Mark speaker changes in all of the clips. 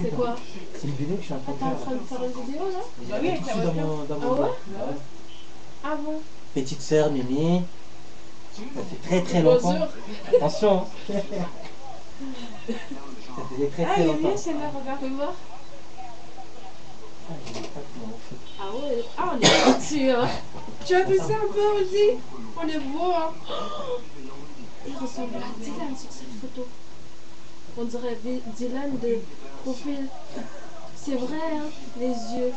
Speaker 1: C'est quoi?
Speaker 2: C'est une vidéo que je suis en train de
Speaker 1: T'es en
Speaker 2: faire.
Speaker 1: train de faire une vidéo là?
Speaker 2: Bah oui, avec dans mon
Speaker 1: Ah ouais?
Speaker 2: blog.
Speaker 1: Ah bon?
Speaker 2: Petite sœur Mimi. Ça fait très très longtemps.
Speaker 1: Bonjour.
Speaker 2: Attention. Ça faisait très
Speaker 1: Ah,
Speaker 2: très
Speaker 1: il est
Speaker 2: longtemps.
Speaker 1: bien celle-là, regarde. Fais voir. Ah ouais, ah on est dessus hein. Tu as vu ça un peu aussi? On est beau hein. Il ressemble à Dylan sur cette photo. On dirait Dylan de profil. C'est vrai hein, les yeux.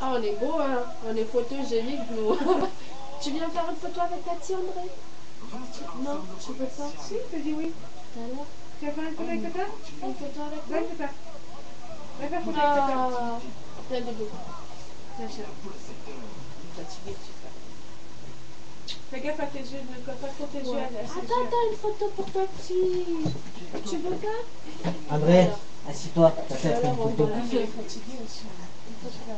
Speaker 1: Ah on est beau hein, on est photogénique nous. Tu viens faire une photo avec Tati André? Non, tu veux pas?
Speaker 3: Si, t'as dit oui.
Speaker 1: T'as l'air.
Speaker 3: Tu vas faire une photo avec Tata?
Speaker 1: Une photo avec
Speaker 3: Va
Speaker 1: moi?
Speaker 3: avec Tata. Va faire une photo avec Tata.
Speaker 1: Ah, viens debout.
Speaker 3: Viens, chérie. Fatiguée, tu fais. Fais gaffe à tes yeux, ne colle pas trop tes yeux.
Speaker 1: Attends, t'as une photo pour ta fille. Tu veux pas?
Speaker 2: André, assis-toi. Ta tête fait une
Speaker 1: Alors, on
Speaker 2: photo.
Speaker 1: va la faire.
Speaker 3: Fatiguée aussi.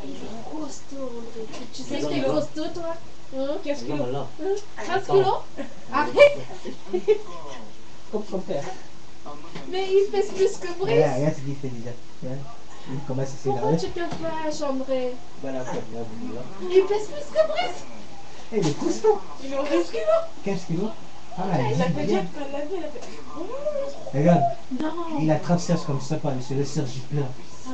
Speaker 1: Il est costaud, André. Tu sais qu'il est costaud, toi? Hein?
Speaker 3: 15
Speaker 2: Non,
Speaker 3: kilos.
Speaker 2: mais là.
Speaker 1: 15 kilos? Arrête!
Speaker 2: Comme son père.
Speaker 1: Mais il pèse plus que Brice.
Speaker 2: Regarde ce qu'il fait déjà. Regarde. Il commence à
Speaker 1: Pourquoi
Speaker 2: s'énerver.
Speaker 1: tu te fâches, André?
Speaker 2: Voilà, là.
Speaker 1: Il pèse plus que Brice.
Speaker 2: Eh, il est costaud.
Speaker 3: Il aurait 15 kilos.
Speaker 2: 15 kilos. Ah là,
Speaker 3: Il a fait
Speaker 2: il
Speaker 3: bien
Speaker 2: bien.
Speaker 3: quand elle l'a vu, elle a fait.
Speaker 2: Regarde,
Speaker 1: Non.
Speaker 2: il a 30 Serge comme ça, par monsieur le Serge plein.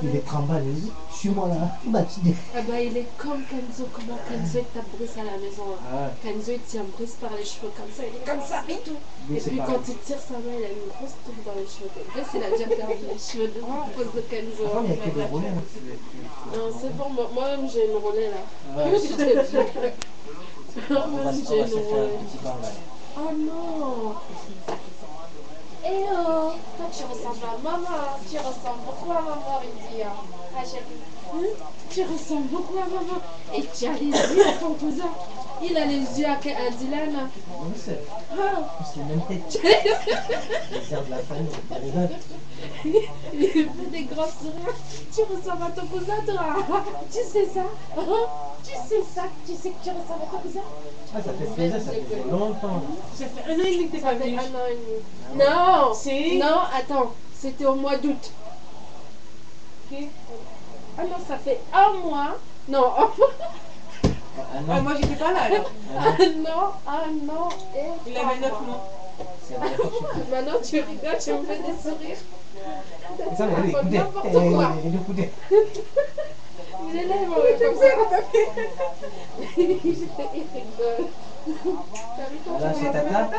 Speaker 2: Il est tremblant, il dit, suis-moi là. Bah, tu dis.
Speaker 1: Ah bah il est comme Kenzo. Comment Kenzo il tape Brice à la maison? Hein.
Speaker 2: Ah,
Speaker 1: Kenzo il tient Brice par les cheveux comme ça. Il est comme ça et tout.
Speaker 2: lui,
Speaker 1: Et
Speaker 2: c'est
Speaker 1: puis
Speaker 2: pareil.
Speaker 1: quand il tire sa main, il a une grosse touffe dans les cheveux. Brice il a déjà perdu les cheveux de à cause de Kenzo.
Speaker 2: Avant, il n'y a que des roulets. Hein.
Speaker 1: Non, c'est bon, moi-même j'ai une roulée là.
Speaker 2: Ouais.
Speaker 1: Je te jure.
Speaker 2: On va
Speaker 1: Moi-même
Speaker 2: se
Speaker 1: j'ai
Speaker 2: faire
Speaker 1: une roulée.
Speaker 2: un petit bar là.
Speaker 1: Oh non! Eh oh! Toi tu ressembles à maman, tu ressembles beaucoup à maman, Lydia. Ah chérie. Hein? Tu ressembles beaucoup à maman. Et tu as les yeux à ton cousin. Il a les yeux à Dylan.
Speaker 2: Non, c'est
Speaker 1: Ah!
Speaker 2: la même tête. Le Serge de la famille, il rigole.
Speaker 1: Il fait des grands sourires. Tu ressembles à ton cousin, toi. Tu sais ça? Hein? Tu sais ça? Tu sais que tu ressembles à ton cousin?
Speaker 2: Ah, ça fait plaisir, ça fait longtemps.
Speaker 3: Ça fait 1 an et demi que t'es
Speaker 1: Ça
Speaker 3: pas
Speaker 1: fait
Speaker 3: venu.
Speaker 1: 1 an et demi. Non!
Speaker 3: Si.
Speaker 1: Non, attends. C'était au mois d'août.
Speaker 3: Ok.
Speaker 1: Ah non, ça fait 1 mois. Non,
Speaker 2: Ah
Speaker 3: Ah,
Speaker 2: non,
Speaker 3: moi j'étais pas là alors.
Speaker 1: un an et
Speaker 3: Il
Speaker 1: 3
Speaker 3: avait 9
Speaker 1: mois.
Speaker 3: mois.
Speaker 2: c'est vrai.
Speaker 1: Maintenant tu rigoles, tu me fais des sourires.
Speaker 2: Ça, regardez,
Speaker 1: Raconte
Speaker 2: écoutez.
Speaker 1: n'importe quoi.
Speaker 2: Écoutez.
Speaker 1: Il est là, il m'aurait comme ça. Il rigole. T'as vu ton
Speaker 2: Alors, c'est
Speaker 1: papa?
Speaker 2: Tata.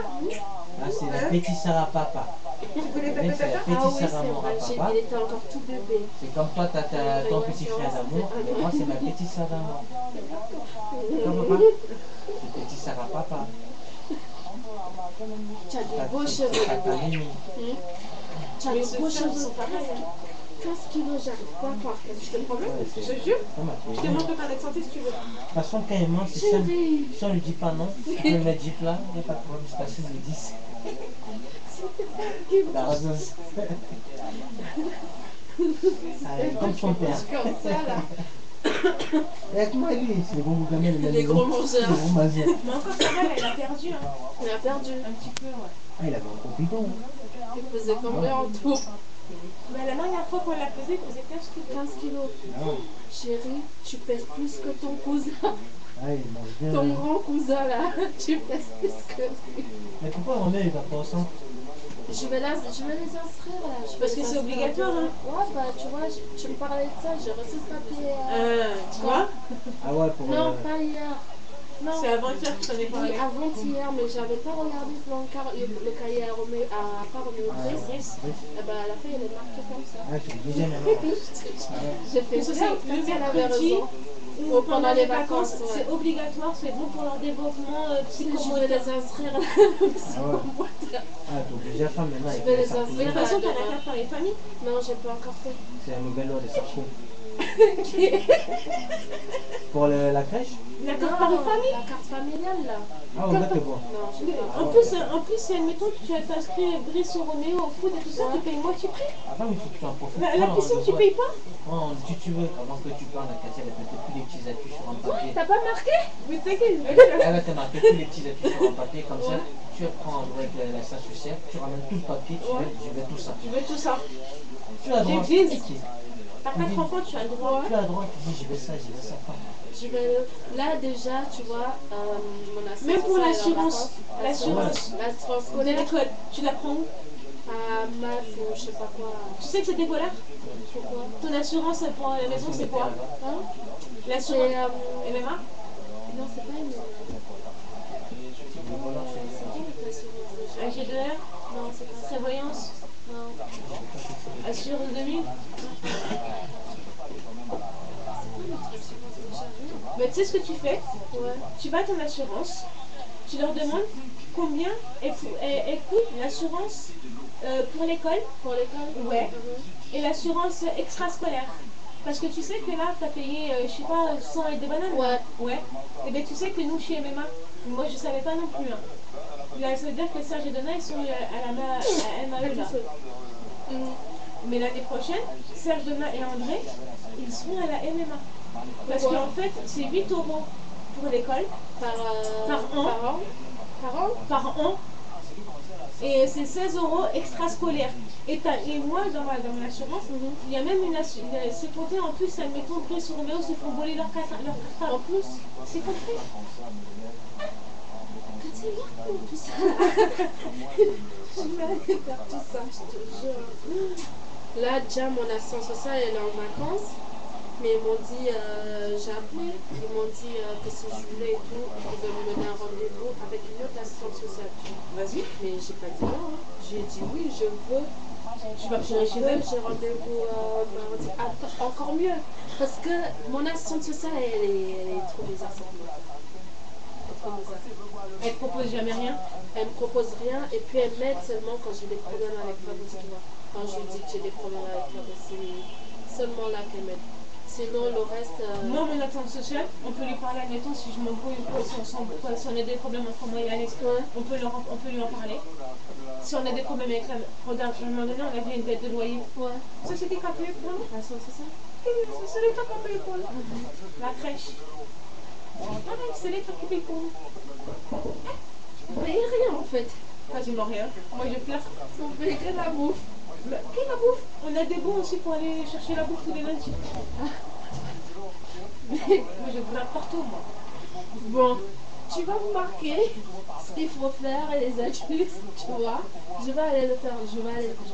Speaker 2: Ah, c'est la petite Sarah Papa.
Speaker 3: Tu connais ta
Speaker 2: C'est la
Speaker 3: Tata?
Speaker 1: Ah
Speaker 2: petite
Speaker 1: oui, c'est
Speaker 2: Sarah Mora
Speaker 1: vrai,
Speaker 2: Papa.
Speaker 1: il était encore tout bébé.
Speaker 2: C'est comme toi, t'as ton petit frère d'amour. Et moi, c'est ma petite Sarah d'amour. Comme papa. C'est petit Sarah Papa.
Speaker 1: Tu as des beaux cheveux.
Speaker 2: Tata Mimi.
Speaker 1: Tu as des beaux cheveux. 15 kilos, j'arrive pas à croire que
Speaker 3: Je te promets,
Speaker 2: Ouais,
Speaker 3: je
Speaker 2: c'est-
Speaker 3: te jure.
Speaker 2: Comment tu
Speaker 3: Je te
Speaker 2: veux?
Speaker 3: montre ton carnet de santé si tu veux.
Speaker 2: De toute façon, quand il mange, c'est simple.
Speaker 1: Chérie.
Speaker 2: Si on lui dit pas non, tu peux le mettre 10 plats, il n'y a pas de problème, c'est pas 6 ou 10. La raseuse. Allez, comme son père.
Speaker 1: Comme ça, là.
Speaker 2: Avec moi, lui, c'est les bons gamins de la
Speaker 1: Les
Speaker 2: maison.
Speaker 1: gros mangeurs.
Speaker 2: Les gros mangeurs.
Speaker 3: Mais encore ça va, elle a perdu. Hein.
Speaker 1: Il a perdu.
Speaker 3: Un petit peu, ouais.
Speaker 2: Ah, il avait un gros bidon.
Speaker 1: Il faisait combien en tout?
Speaker 3: Mais la dernière fois qu'on l'a pesé, il faisait 15 kilos.
Speaker 1: 15 kilos.
Speaker 2: Ah,
Speaker 1: Chérie, tu pèses plus que ton cousin.
Speaker 2: ah, il mange bien.
Speaker 1: Ton grand cousin, là. Tu pèses plus que lui.
Speaker 2: Mais pourquoi Romain, il va pas au centre?
Speaker 1: Je vais les inscrire, là. Je vais
Speaker 3: Parce que
Speaker 1: les
Speaker 3: c'est
Speaker 1: inscrire.
Speaker 3: obligatoire, hein.
Speaker 1: Ouais, bah, tu vois, tu me parlais de ça. J'ai reçu ce papier.
Speaker 3: Tu vois?
Speaker 2: Ah ouais, pour...
Speaker 1: Non, pas hier. Non.
Speaker 3: C'est avant-hier que je t'en ai
Speaker 1: Oui,
Speaker 3: parlé.
Speaker 1: avant-hier, mais j'avais pas regardé le cahier à pas remis au
Speaker 2: Ah,
Speaker 1: Brice.
Speaker 2: oui.
Speaker 1: Eh ben, à la fin, il est marqué comme ça.
Speaker 2: Ah, tu le disais maintenant.
Speaker 1: J'ai fait
Speaker 3: C'est
Speaker 1: ça,
Speaker 3: ça, le
Speaker 1: elle avait
Speaker 3: mercredi
Speaker 1: raison.
Speaker 3: ou
Speaker 1: Ou
Speaker 3: pendant les vacances, c'est
Speaker 1: ouais.
Speaker 3: obligatoire, c'est bon pour leur développement
Speaker 1: Je vais
Speaker 3: psychomoteur.
Speaker 1: les inscrire là.
Speaker 2: Ah, t'es obligé à faire maintenant avec
Speaker 1: Je vais les
Speaker 2: Sarko.
Speaker 1: inscrire.
Speaker 3: Mais de toute façon, t'as la carte par les familles.
Speaker 1: Non, j'ai pas encore fait.
Speaker 2: C'est un nouvel ordre de Sarko. Pour la crèche?
Speaker 3: La
Speaker 1: Non,
Speaker 3: carte par les familles.
Speaker 1: la carte familiale là.
Speaker 2: Ah, ouais, t'es bon.
Speaker 1: Non, j'ai pas.
Speaker 3: En plus, si admettons que tu as inscrit Brice ou Roméo au foot et tout ça, tu payes moitié prix.
Speaker 2: Attends, mais il faut que tu en profites.
Speaker 3: La piscine, tu payes pas?
Speaker 2: Oh, si tu veux, avant que tu parles, la cassette, elle peut plus les petits appuis sur un papier.
Speaker 1: T'as pas marqué?
Speaker 3: Mais t'inquiète.
Speaker 2: Elle va te marquer tous les petits appuis sur un papier, comme ça, tu tu veux prendre avec la statuaire, tu ramènes tout le papier, je veux tout ça.
Speaker 3: Je veux tout ça.
Speaker 2: Tu as le droit.
Speaker 3: J'ai dit. T'as 4 enfants, tu as le droit.
Speaker 2: Tu as le droit, tu dis je veux ça, je veux ça.
Speaker 1: Je vais... Là déjà, tu vois, mon assurance.
Speaker 3: Même pour l'assurance. L'assurance.
Speaker 1: L'assurance
Speaker 3: De
Speaker 1: scolaire.
Speaker 3: l'école. Tu la prends où?
Speaker 1: À maths ou je sais pas quoi.
Speaker 3: Tu sais que c'était scolaire?
Speaker 1: Pourquoi?
Speaker 3: Ton assurance pour la maison, c'est quoi?
Speaker 1: Hein?
Speaker 3: L'assurance
Speaker 1: C'est
Speaker 3: MMA?
Speaker 1: non, c'est pas une.
Speaker 3: AG2R?
Speaker 1: Non, c'est pas.
Speaker 3: Prévoyance?
Speaker 1: Non.
Speaker 3: Assurance 2000? Mais tu sais ce que tu fais?
Speaker 1: Ouais.
Speaker 3: Tu vas à ton assurance, tu leur demandes combien coûte l'assurance pour l'école.
Speaker 1: Pour l'école?
Speaker 3: Ouais. Et l'assurance extrascolaire. Parce que tu sais que là, tu as payé, je sais pas, 100 et des bananes.
Speaker 1: Ouais.
Speaker 3: Ouais. Et bien tu sais que nous, chez MMA, moi je savais pas non plus. Hein. Là, ça veut dire que Serge et Donna, ils sont à la MAE là. Mais l'année prochaine, Serge, Donna et André, ils seront à la MMA. Parce qu'en fait, c'est 8 € pour l'école.
Speaker 1: Par
Speaker 3: an.
Speaker 1: Par an?
Speaker 3: Par an. Et c'est 16 € extrascolaire. Et moi, dans mon assurance, il y a même une assurance. C'est compté en plus, admettons, Brice ou Roméo se font voler leur carte. En plus, c'est compris.
Speaker 1: C'est moi pour tout ça. Je vais aller faire tout ça, je te jure. Là, déjà, mon assistante sociale, elle est en vacances. Mais ils m'ont dit, j'ai appelé, ils m'ont dit que si je voulais et tout, ils pouvaient me donner un rendez-vous avec une autre assistante sociale.
Speaker 3: Vas-y.
Speaker 1: Mais j'ai pas dit non. Hein. J'ai dit oui, je veux.
Speaker 3: Tu vas retourner chez elle.
Speaker 1: J'ai rendez-vous mardi. Attends, encore mieux. Parce que mon assistante sociale, elle est trop bizarre cette meuf.
Speaker 3: Elle te propose jamais rien.
Speaker 1: Elle me propose rien et puis elle m'aide seulement quand j'ai des problèmes avec Fabrice, tu vois. Quand je lui dis que j'ai des problèmes avec Fabrice, c'est seulement là qu'elle m'aide. Sinon, le reste.
Speaker 3: Moi, mon attente sociale, on peut lui parler, admettons, si je m'embrouille ou quoi, si on a des problèmes entre moi et Alex, on peut lui en parler. Si on a des problèmes avec la. Regarde, à un moment donné, on avait une dette de loyer.
Speaker 1: Ouais.
Speaker 3: Ça, c'était qu'à payer pour nous.
Speaker 1: Ah, c'est ça?
Speaker 3: C'est l'État qui a payé pour nous. La crèche. Pareil, c'est l'État qui paye pour nous.
Speaker 1: Mais rien en fait.
Speaker 3: Quasiment rien. Moi, je pleure.
Speaker 1: On paye que la bouffe.
Speaker 3: Qui la bouffe? On a des bons aussi pour aller chercher la bouffe tous les lundis. Moi, je pleure partout, moi.
Speaker 1: Bon, tu vas me marquer ce qu'il faut faire et les adultes, tu vois. Je vais aller le faire. Je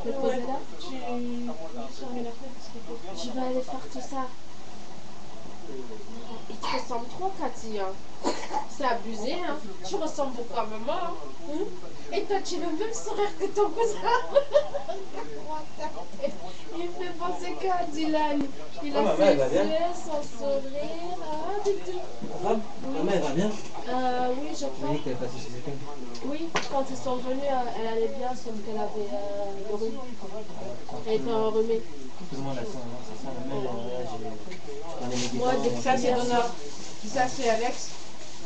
Speaker 1: peux te poser là. Je vais aller faire tout ça. Il te ressemble trop, Cathy. Hein. C'est abusé, hein. Tu ressembles beaucoup à maman. Hein. Et toi, tu as le même sourire que ton cousin. Il me fait penser qu'à Dylan. Il a ses yeux, son sourire. Ah, du tout.
Speaker 2: Ta mère va bien?
Speaker 1: Oui, je crois.
Speaker 2: Oui, qu'elle est passée chez quelqu'un.
Speaker 1: Oui, quand ils sont venus, elle allait bien, sauf qu'elle avait le rhume. Elle était enrhumée.
Speaker 2: Tout le monde a ça, c'est ça. Même j'ai dans les médicaments.
Speaker 1: Moi, depuis
Speaker 3: Ça, c'est Donna. Ça, c'est Alex.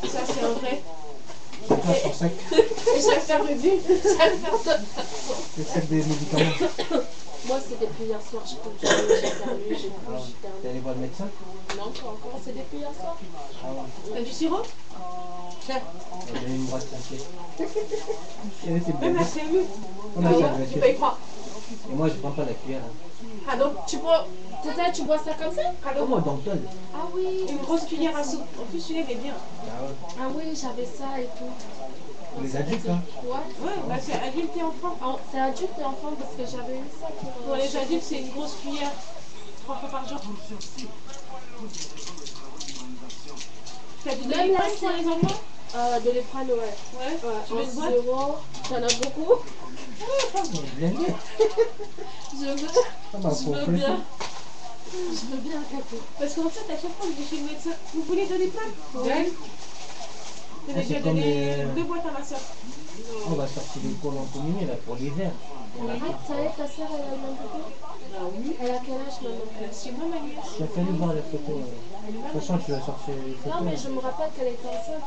Speaker 3: Ça, c'est André.
Speaker 2: C'est ça,
Speaker 1: Et chaque fois, chaque personne.
Speaker 2: le sac des médicaments.
Speaker 1: Moi, c'est depuis hier soir, j'ai perdu, j'ai
Speaker 2: T'es allé voir le médecin?
Speaker 1: Non, pas encore, c'est depuis hier soir.
Speaker 2: Ah ouais.
Speaker 3: T'as du sirop? Tiens.
Speaker 2: Elle a une boîte entière. Elle était
Speaker 3: Même
Speaker 2: bien.
Speaker 3: la CMU.
Speaker 2: On a
Speaker 3: Ah
Speaker 2: fait
Speaker 3: ouais,
Speaker 2: la
Speaker 3: tu
Speaker 2: voiture.
Speaker 3: payes pas.
Speaker 2: Et moi, je prends pas la cuillère.
Speaker 3: Ah donc, tu prends
Speaker 1: Peut-être tu bois ça comme ça?
Speaker 3: cadeau.
Speaker 2: Comment dans le
Speaker 1: Ah oui.
Speaker 3: Une grosse cuillère à soupe. En plus, celui-là, il est bien.
Speaker 2: Ah ouais.
Speaker 1: Ah oui, j'avais ça et tout.
Speaker 2: Pour les adultes, hein?
Speaker 1: Ouais.
Speaker 3: Ouais, bah c'est adulte et enfant.
Speaker 1: C'est adulte et enfant parce que j'avais eu ça
Speaker 3: Pour les adultes, c'est une grosse cuillère. 3 fois par jour. T'as du
Speaker 1: Même la
Speaker 3: Doliprane pour les enfants?
Speaker 1: de l'épreuve, ouais.
Speaker 3: Ouais. Tu veux
Speaker 1: En
Speaker 3: une boîte?
Speaker 1: sirop, t'en as beaucoup.
Speaker 2: Bien bien.
Speaker 1: Je veux,
Speaker 2: Ça m'a
Speaker 1: je veux
Speaker 2: gonflé.
Speaker 1: bien. Je veux bien, Capo.
Speaker 3: Parce qu'en fait, à chaque fois que je vais chez le médecin, vous voulez Doliprane?
Speaker 1: Oui.
Speaker 3: Donne.
Speaker 2: Ah,
Speaker 3: J'ai
Speaker 2: c'est
Speaker 3: déjà
Speaker 2: comme
Speaker 3: donné
Speaker 2: les-
Speaker 3: 2 boîtes à ma soeur.
Speaker 2: On va sortir les cours en communion là pour l'hiver.
Speaker 1: Ah, ça y est, ta soeur, elle a le même bébé?
Speaker 3: Ah oui.
Speaker 1: Elle a quel âge maintenant?
Speaker 3: C'est moi, ma nièce.
Speaker 2: Il a fallu voir les photos. De toute façon, tu vas sortir les photos.
Speaker 1: Non, mais je me rappelle qu'elle était enceinte.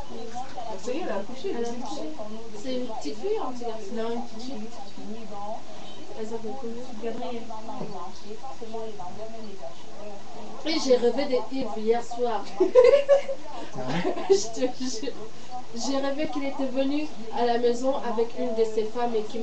Speaker 3: Ça y est, elle a accouché.
Speaker 1: Elle a accouché. C'est une petite fille ou un petit garçon?
Speaker 3: Non, une petite fille.
Speaker 1: Elle s'appelle comment?
Speaker 3: Gabrielle.
Speaker 1: Et j'ai rêvé des Yves hier soir.
Speaker 2: Ah ouais?
Speaker 1: Je te jure. j'ai rêvé qu'il était venu à la maison avec une de ses femmes et qu'il